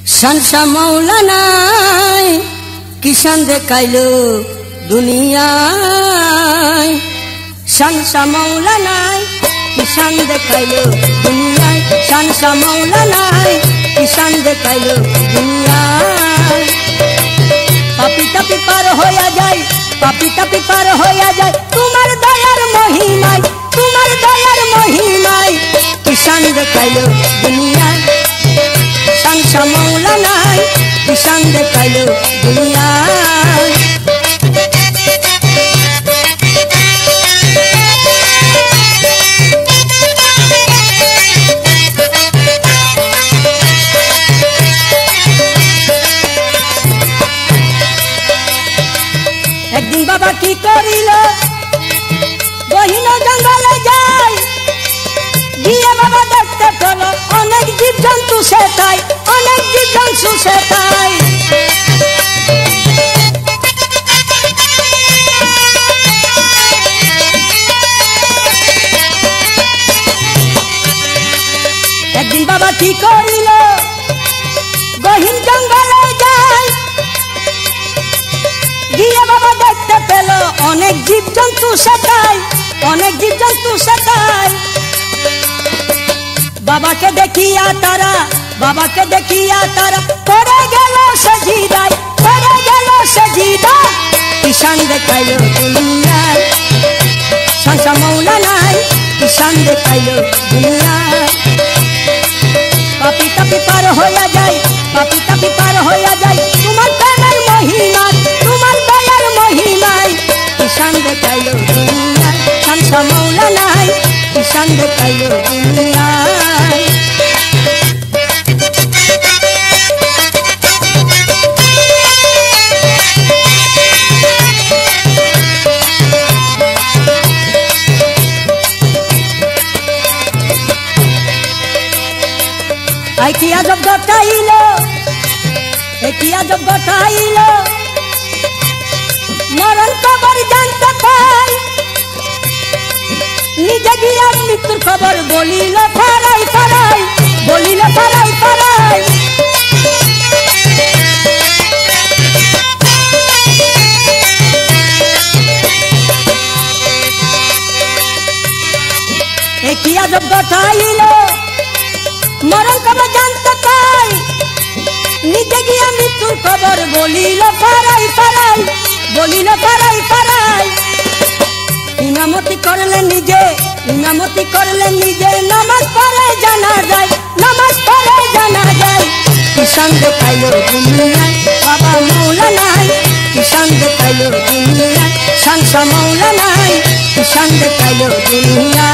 संसा मौलाना किसान देखाइलो दुनिया संसा मौलाना किसान देखाइलो दुनिया संसा मौलाना किसान देखाइलो दुनिया पापी तापी पार होया जाए पापी तापी पार होया जाए तुम्हार दयार महिमाय किसान देखाइलो दुनिया संसा मौलाना किसान देखाइलो दुनिया एक दिन बाबा की करिलो बहिन जंगले जाए गিয়ে बाबा देखते पेलो अनेक जीव जंतु सेटाई अनेक जीव जंतु सेटाई एक दिन बाबा की करिलो बहिन जंगले जाए গিয়ে बाबा देखते पेलो अनेक जीव जंतु सेटाई अनेक जीव जंतु सेटाई बाबा के देखिया तारा करे गेलो सजीदा किसान देखाइलो दुनिया संसा मौलाना किसान देखाइलो दुनिया पापी तापी पार होया जाए तुम्हार दयार महिमा किसान देखाइलो दुनिया संसा मौलाना किसान देखाइलो दुनिया किया जब गटाइलो मरण खबर जानते पाई निजे गिया मृत्युर खबर बोलिले फराई किया जब गटाइलो मरण खबर जानते पाई निजे गिया मृत्युर खबर बोलिले फराई इनामती करले निजे नमाज पढ़े जाना जाए किसान देखाइलो दुनिया बाबा मौलाना किसान देखाइलो दुनिया संसा मौलाना किसान देखाइलो दुनिया।